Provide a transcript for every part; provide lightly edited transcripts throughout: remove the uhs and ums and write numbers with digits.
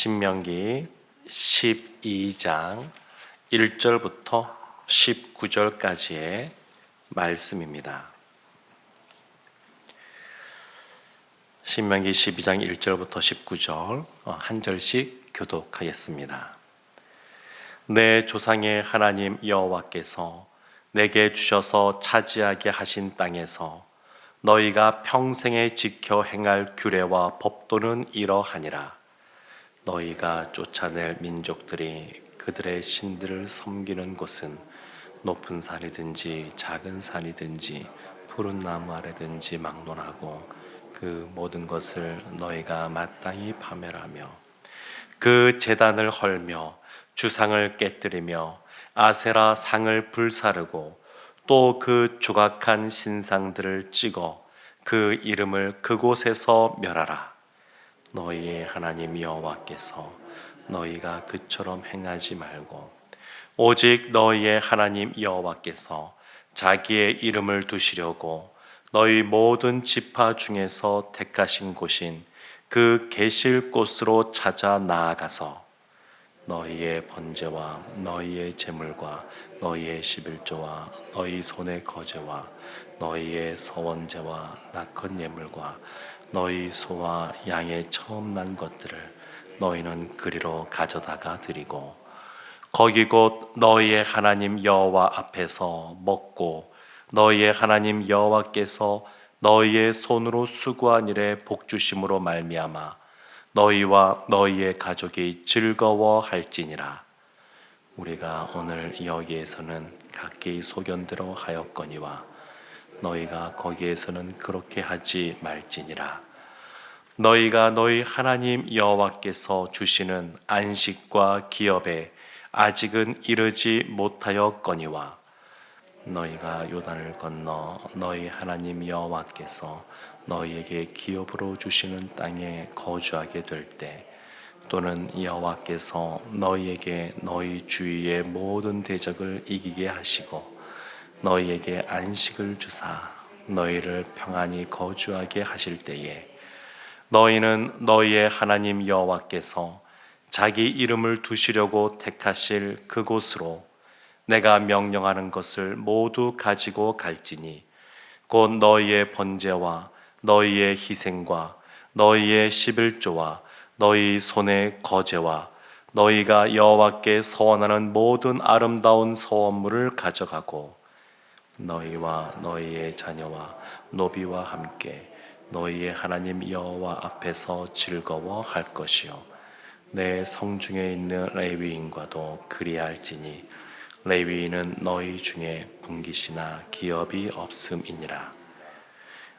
신명기 12장 1절부터 19절까지의 말씀입니다. 신명기 12장 1절부터 19절 한 절씩 교독하겠습니다. 내 조상의 하나님 여호와께서 내게 주셔서 차지하게 하신 땅에서 너희가 평생에 지켜 행할 규례와 법도는 이러하니라. 너희가 쫓아낼 민족들이 그들의 신들을 섬기는 곳은 높은 산이든지 작은 산이든지 푸른 나무 아래든지 막론하고 그 모든 것을 너희가 마땅히 파멸하며 그 제단을 헐며 주상을 깨뜨리며 아세라 상을 불사르고 또 그 조각한 신상들을 찍어 그 이름을 그곳에서 멸하라. 너희의 하나님 여호와께서 너희가 그처럼 행하지 말고 오직 너희의 하나님 여호와께서 자기의 이름을 두시려고 너희 모든 지파 중에서 택하신 곳인 그 계실 곳으로 찾아 나아가서 너희의 번제와 너희의 제물과 너희의 십일조와 너희 손의 거제와 너희의 서원제와 낙헌 예물과 너희 소와 양의 처음 난 것들을 너희는 그리로 가져다가 드리고 거기 곧 너희의 하나님 여호와 앞에서 먹고 너희의 하나님 여호와께서 너희의 손으로 수고한 일에 복주심으로 말미암아 너희와 너희의 가족이 즐거워할지니라. 우리가 오늘 여기에서는 각기 소견대로 하였거니와 너희가 거기에서는 그렇게 하지 말지니라. 너희가 너희 하나님 여호와께서 주시는 안식과 기업에 아직은 이르지 못하였거니와 너희가 요단을 건너 너희 하나님 여호와께서 너희에게 기업으로 주시는 땅에 거주하게 될 때 또는 여호와께서 너희에게 너희 주위의 모든 대적을 이기게 하시고 너희에게 안식을 주사 너희를 평안히 거주하게 하실 때에 너희는 너희의 하나님 여호와께서 자기 이름을 두시려고 택하실 그곳으로 내가 명령하는 것을 모두 가지고 갈지니 곧 너희의 번제와 너희의 희생과 너희의 십일조와 너희 손의 거제와 너희가 여호와께 서원하는 모든 아름다운 서원물을 가져가고 너희와 너희의 자녀와 노비와 함께 너희의 하나님 여호와 앞에서 즐거워할 것이요 내 성중에 있는 레위인과도 그리할지니 레위인은 너희 중에 분깃이나 기업이 없음이니라.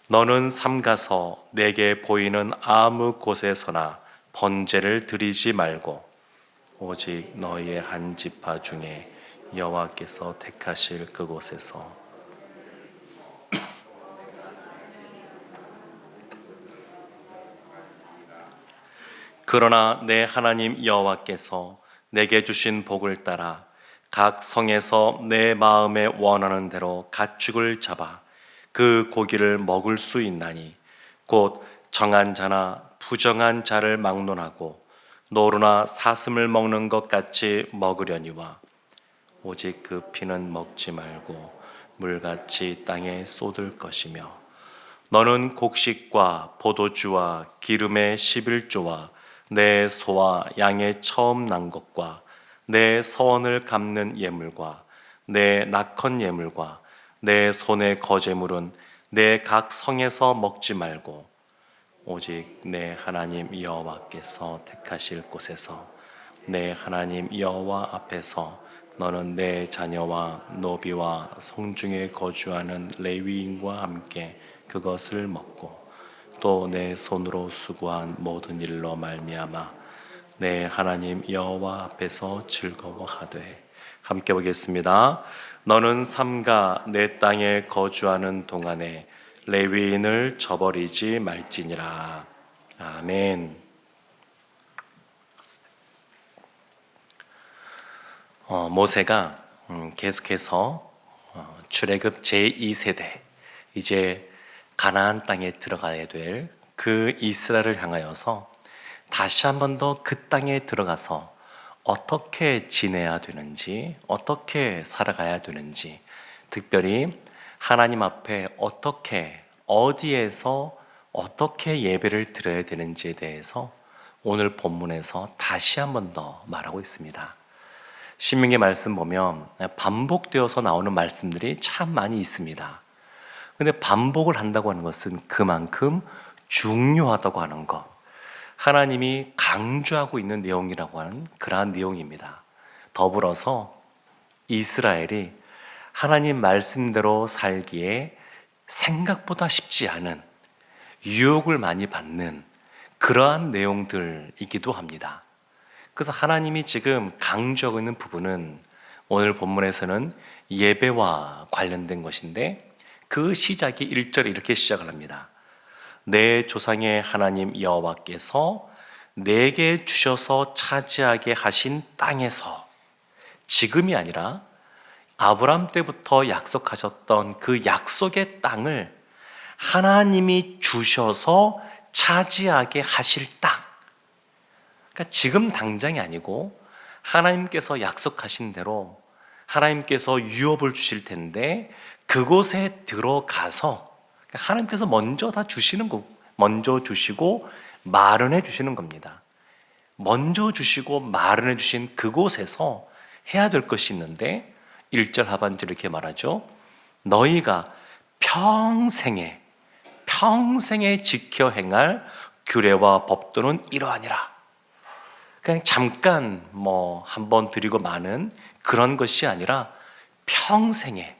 너는 삼가서 내게 보이는 아무 곳에서나 번제를 드리지 말고 오직 너희의 한 지파 중에 여호와께서 택하실 그곳에서 그러나 내 하나님 여호와께서 내게 주신 복을 따라 각 성에서 내 마음에 원하는 대로 가축을 잡아 그 고기를 먹을 수 있나니 곧 정한 자나 부정한 자를 막론하고 노루나 사슴을 먹는 것 같이 먹으려니와 오직 그 피는 먹지 말고 물같이 땅에 쏟을 것이며 너는 곡식과 포도주와 기름의 십일조와 내 소와 양의 처음 난 것과 내 서원을 갚는 예물과 내 낙헌 예물과 내 손의 거제물은 내 각 성에서 먹지 말고 오직 내 하나님 여호와께서 택하실 곳에서 내 하나님 여호와 앞에서 너는 내 자녀와 노비와 성중에 거주하는 레위인과 함께 그것을 먹고 또 내 손으로 수고한 모든 일로 말미암아 내 하나님 여호와 앞에서 즐거워하되 함께 보겠습니다. 너는 삼가 내 땅에 거주하는 동안에 레위인을 저버리지 말지니라. 아멘. 모세가 계속해서 출애굽 제2세대 이제 가나안 땅에 들어가야 될 그 이스라엘을 향하여서 다시 한 번 더 그 땅에 들어가서 어떻게 지내야 되는지, 어떻게 살아가야 되는지, 특별히 하나님 앞에 어떻게, 어디에서 어떻게 예배를 드려야 되는지에 대해서 오늘 본문에서 다시 한 번 더 말하고 있습니다. 신명기 말씀 보면 반복되어서 나오는 말씀들이 참 많이 있습니다. 근데 반복을 한다고 하는 것은 그만큼 중요하다고 하는 것, 하나님이 강조하고 있는 내용이라고 하는 그러한 내용입니다. 더불어서 이스라엘이 하나님 말씀대로 살기에 생각보다 쉽지 않은, 유혹을 많이 받는 그러한 내용들이기도 합니다. 그래서 하나님이 지금 강조하고 있는 부분은 오늘 본문에서는 예배와 관련된 것인데, 그 시작이 1절에 이렇게 시작을 합니다. 내 조상의 하나님 여호와께서 내게 주셔서 차지하게 하신 땅에서, 지금이 아니라 아브라함 때부터 약속하셨던 그 약속의 땅을 하나님이 주셔서 차지하게 하실 땅. 그러니까 지금 당장이 아니고 하나님께서 약속하신 대로 하나님께서 유업을 주실 텐데, 그곳에 들어가서 하나님께서 먼저 다 주시는 거, 먼저 주시고 마련해 주시는 겁니다. 먼저 주시고 마련해 주신 그곳에서 해야 될 것이 있는데, 1절 하반절 이렇게 말하죠. 너희가 평생에 지켜 행할 규례와 법도는 이러하니라. 그냥 잠깐 한번 드리고 마는 그런 것이 아니라 평생에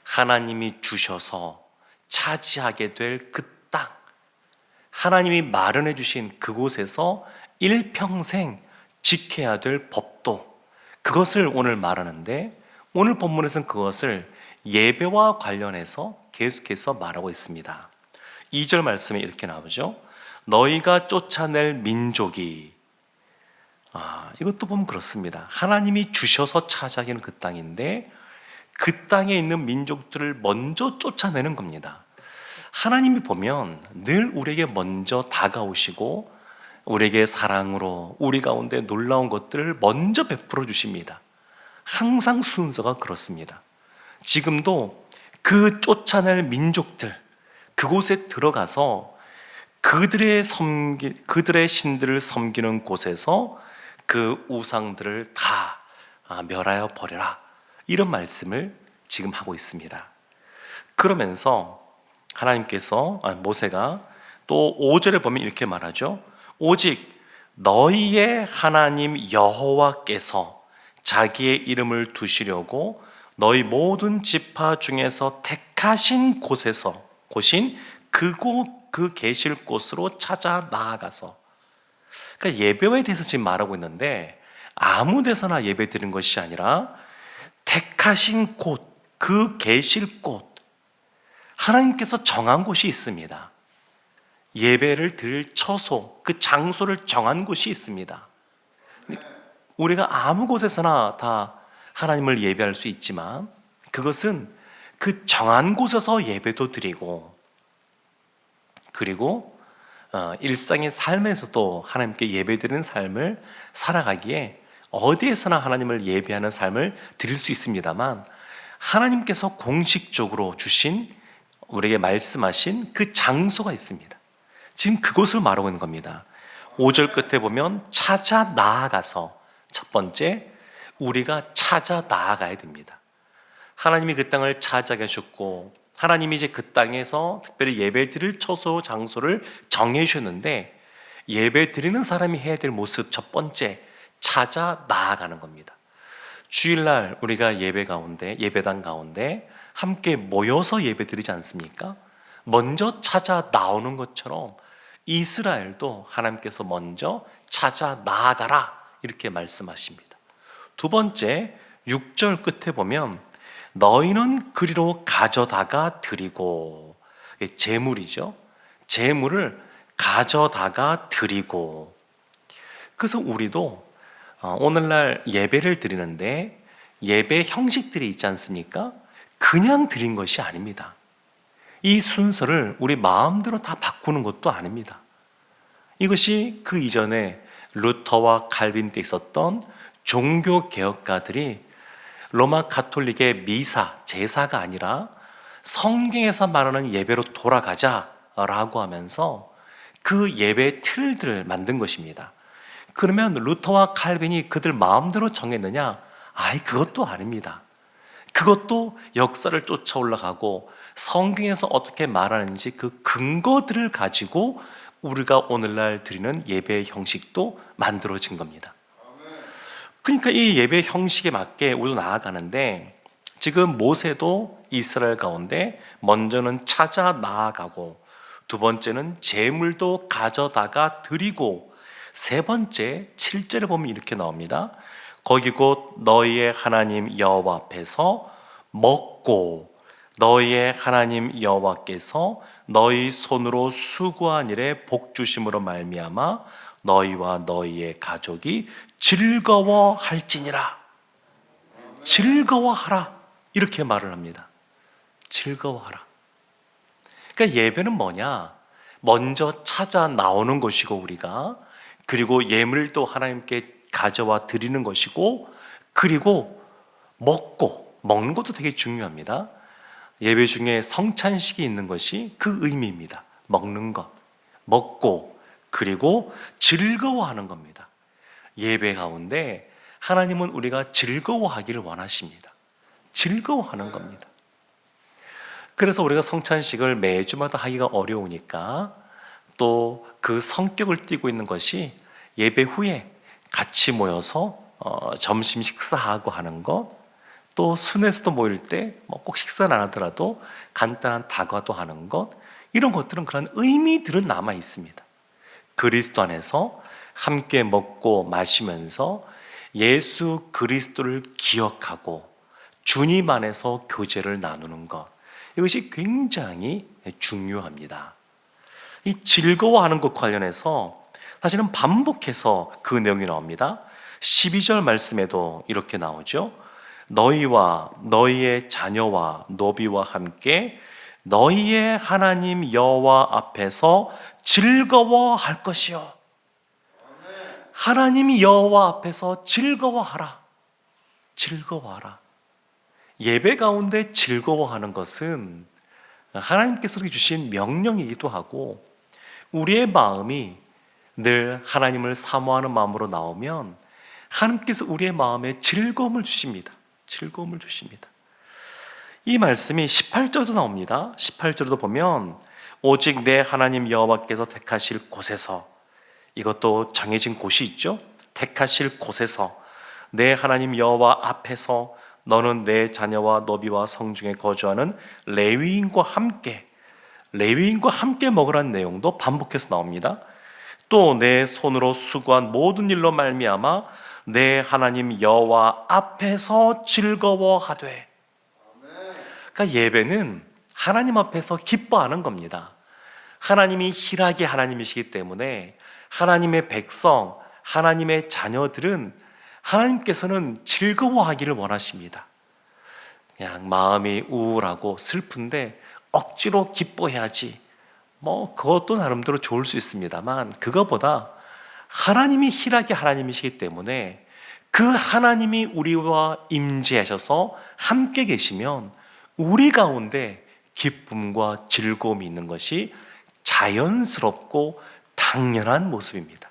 하나님이 주셔서 차지하게 될 그 땅, 하나님이 마련해 주신 그곳에서 일평생 지켜야 될 법도, 그것을 오늘 말하는데, 오늘 본문에서는 그것을 예배와 관련해서 계속해서 말하고 있습니다. 2절 말씀에 이렇게 나오죠. 너희가 쫓아낼 민족이, 이것도 보면 그렇습니다. 하나님이 주셔서 차지하기는 그 땅인데, 그 땅에 있는 민족들을 먼저 쫓아내는 겁니다. 하나님이 보면 늘 우리에게 먼저 다가오시고 우리에게 사랑으로 우리 가운데 놀라운 것들을 먼저 베풀어 주십니다. 항상 순서가 그렇습니다. 지금도 그 쫓아낼 민족들, 그곳에 들어가서 그들의 신들을 섬기는 곳에서 그 우상들을 다 멸하여 버려라, 이런 말씀을 지금 하고 있습니다. 그러면서 하나님께서, 모세가 또 5절에 보면 이렇게 말하죠. 오직 너희의 하나님 여호와께서 자기의 이름을 두시려고 너희 모든 지파 중에서 택하신 곳인 그 계실 곳으로 찾아 나아가서, 그러니까 예배에 대해서 지금 말하고 있는데, 아무 데서나 예배 드리는 것이 아니라 택하신 곳, 그 계실 곳, 하나님께서 정한 곳이 있습니다. 예배를 드릴 처소, 그 장소를 정한 곳이 있습니다. 우리가 아무 곳에서나 다 하나님을 예배할 수 있지만, 그것은 그 정한 곳에서 예배도 드리고, 그리고 일상의 삶에서도 하나님께 예배드리는 삶을 살아가기에 어디에서나 하나님을 예배하는 삶을 드릴 수 있습니다만, 하나님께서 공식적으로 주신, 우리에게 말씀하신 그 장소가 있습니다. 지금 그곳을 말하고 있는 겁니다. 5절 끝에 보면 찾아 나아가서, 첫 번째, 우리가 찾아 나아가야 됩니다. 하나님이 그 땅을 차지하게 하셨고, 하나님이 이제 그 땅에서 특별히 예배 드릴 처소, 장소를 정해 주셨는데, 예배 드리는 사람이 해야 될 모습, 첫 번째, 찾아 나아가는 겁니다. 주일날 우리가 예배당 가운데 함께 모여서 예배 드리지 않습니까? 먼저 찾아 나오는 것처럼 이스라엘도 하나님께서 먼저 찾아 나아가라, 이렇게 말씀하십니다. 두 번째, 6절 끝에 보면 너희는 그리로 가져다가 드리고, 제물이죠. 제물을 가져다가 드리고. 그래서 우리도 오늘날 예배를 드리는데 예배 형식들이 있지 않습니까? 그냥 드린 것이 아닙니다. 이 순서를 우리 마음대로 다 바꾸는 것도 아닙니다. 이것이 그 이전에 루터와 칼빈 때 있었던 종교 개혁가들이 로마 가톨릭의 미사, 제사가 아니라 성경에서 말하는 예배로 돌아가자라고 하면서 그 예배 틀들을 만든 것입니다. 그러면 루터와 칼빈이 그들 마음대로 정했느냐? 아이, 그것도 아닙니다. 그것도 역사를 쫓아 올라가고 성경에서 어떻게 말하는지 그 근거들을 가지고 우리가 오늘날 드리는 예배 형식도 만들어진 겁니다. 그러니까 이 예배 형식에 맞게 우리도 나아가는데, 지금 모세도 이스라엘 가운데 먼저는 찾아 나아가고, 두 번째는 제물도 가져다가 드리고, 세 번째 7절에 보면 이렇게 나옵니다. 거기 곧 너희의 하나님 여호와 앞에서 먹고 너희의 하나님 여호와께서 너희 손으로 수고한 일에 복 주심으로 말미암아 너희와 너희의 가족이 즐거워할지니라. 즐거워하라, 이렇게 말을 합니다. 즐거워하라. 그러니까 예배는 뭐냐? 먼저 찾아 나오는 것이고, 우리가 그리고 예물도 하나님께 가져와 드리는 것이고, 그리고 먹는 것도 되게 중요합니다. 예배 중에 성찬식이 있는 것이 그 의미입니다. 먹는 것, 먹고, 그리고 즐거워하는 겁니다. 예배 가운데 하나님은 우리가 즐거워하기를 원하십니다. 즐거워하는 겁니다. 그래서 우리가 성찬식을 매주마다 하기가 어려우니까 또 그 성격을 띠고 있는 것이 예배 후에 같이 모여서 점심 식사하고 하는 것, 또 순회에서도 모일 때 꼭 식사는 안 하더라도 간단한 다과도 하는 것, 이런 것들은 그런 의미들은 남아 있습니다. 그리스도 안에서 함께 먹고 마시면서 예수 그리스도를 기억하고 주님 안에서 교제를 나누는 것, 이것이 굉장히 중요합니다. 이 즐거워하는 것 관련해서 사실은 반복해서 그 내용이 나옵니다. 12절 말씀에도 이렇게 나오죠. 너희와 너희의 자녀와 노비와 함께 너희의 하나님 여호와 앞에서 즐거워할 것이요. 하나님 여호와 앞에서 즐거워하라. 즐거워하라. 예배 가운데 즐거워하는 것은 하나님께서 주신 명령이기도 하고, 우리의 마음이 늘 하나님을 사모하는 마음으로 나오면 하나님께서 우리의 마음에 즐거움을 주십니다. 즐거움을 주십니다. 이 말씀이 18절도 나옵니다. 18절도 보면 오직 내 하나님 여호와께서 택하실 곳에서, 이것도 정해진 곳이 있죠. 택하실 곳에서 내 하나님 여호와 앞에서 너는 내 자녀와 노비와 성중에 거주하는 레위인과 함께 먹으라는 내용도 반복해서 나옵니다. 또 내 손으로 수고한 모든 일로 말미암아 내 하나님 여호와 앞에서 즐거워하되. 그러니까 예배는 하나님 앞에서 기뻐하는 겁니다. 하나님이 희락의 하나님이시기 때문에 하나님의 백성, 하나님의 자녀들은 하나님께서는 즐거워하기를 원하십니다. 그냥 마음이 우울하고 슬픈데 억지로 기뻐해야지, 그것도 나름대로 좋을 수 있습니다만, 그거보다 하나님이 희락의 하나님이시기 때문에 그 하나님이 우리와 임재하셔서 함께 계시면 우리 가운데 기쁨과 즐거움이 있는 것이 자연스럽고 당연한 모습입니다.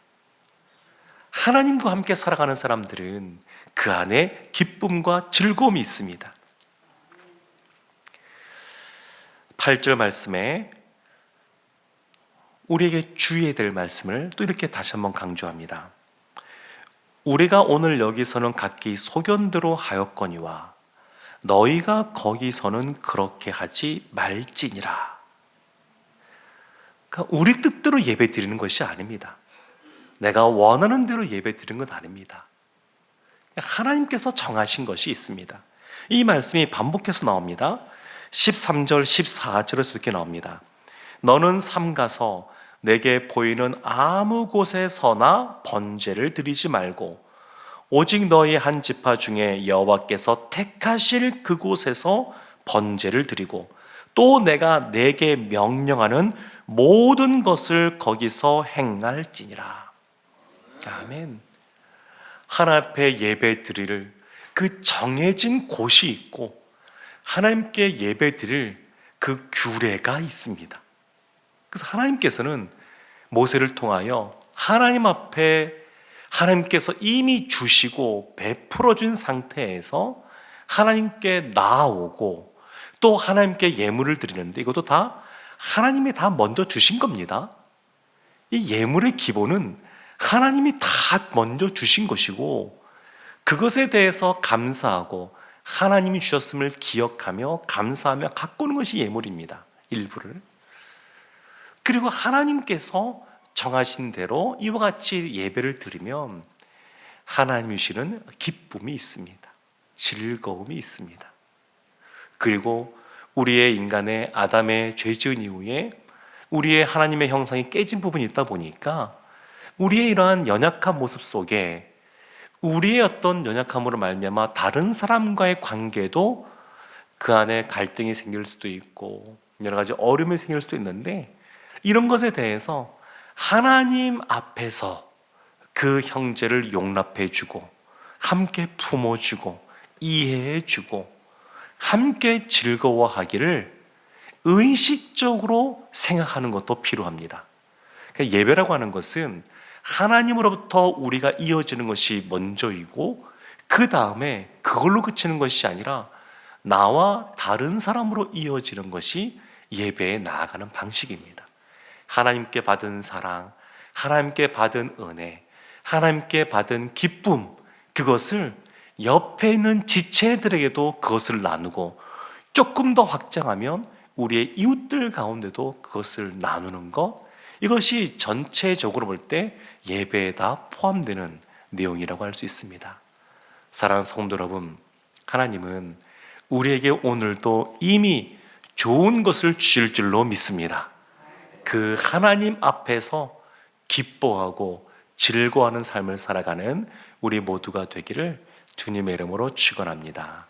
하나님과 함께 살아가는 사람들은 그 안에 기쁨과 즐거움이 있습니다. 8절 말씀에 우리에게 주의해야 될 말씀을 또 이렇게 다시 한번 강조합니다. 우리가 오늘 여기서는 각기 소견대로 하였거니와 너희가 거기서는 그렇게 하지 말지니라. 그러니까 우리 뜻대로 예배 드리는 것이 아닙니다. 내가 원하는 대로 예배 드리는 건 아닙니다. 하나님께서 정하신 것이 있습니다. 이 말씀이 반복해서 나옵니다. 13절, 14절에서 이렇게 나옵니다. 너는 삼가서 내게 보이는 아무 곳에서나 번제를 드리지 말고 오직 너희 한 지파 중에 여호와께서 택하실 그곳에서 번제를 드리고 또 내가 내게 명령하는 모든 것을 거기서 행할지니라. 아멘. 하나님 앞에 예배 드릴 그 정해진 곳이 있고 하나님께 예배 드릴 그 규례가 있습니다. 그래서 하나님께서는 모세를 통하여 하나님 앞에 하나님께서 이미 주시고 베풀어 준 상태에서 하나님께 나아오고 또 하나님께 예물을 드리는데, 이것도 다 하나님이 다 먼저 주신 겁니다. 이 예물의 기본은 하나님이 다 먼저 주신 것이고, 그것에 대해서 감사하고 하나님이 주셨음을 기억하며 감사하며 갖고 오는 것이 예물입니다. 일부를. 그리고 하나님께서 정하신 대로 이와 같이 예배를 드리면 하나님이 주시는 기쁨이 있습니다. 즐거움이 있습니다. 그리고 우리의 인간의 아담의 죄 지은 이후에 우리의 하나님의 형상이 깨진 부분이 있다 보니까 우리의 이러한 연약한 모습 속에 우리의 어떤 연약함으로 말미암아 다른 사람과의 관계도 그 안에 갈등이 생길 수도 있고 여러 가지 어려움이 생길 수도 있는데, 이런 것에 대해서 하나님 앞에서 그 형제를 용납해주고 함께 품어주고 이해해주고 함께 즐거워하기를 의식적으로 생각하는 것도 필요합니다. 그러니까 예배라고 하는 것은 하나님으로부터 우리가 이어지는 것이 먼저이고 그 다음에 그걸로 그치는 것이 아니라 나와 다른 사람으로 이어지는 것이 예배에 나아가는 방식입니다. 하나님께 받은 사랑, 하나님께 받은 은혜, 하나님께 받은 기쁨, 그것을 옆에 있는 지체들에게도 그것을 나누고 조금 더 확장하면 우리의 이웃들 가운데도 그것을 나누는 것, 이것이 전체적으로 볼 때 예배에 다 포함되는 내용이라고 할 수 있습니다. 사랑하는 성도 여러분, 하나님은 우리에게 오늘도 이미 좋은 것을 주실 줄로 믿습니다. 그 하나님 앞에서 기뻐하고 즐거워하는 삶을 살아가는 우리 모두가 되기를 주님의 이름으로 축원합니다.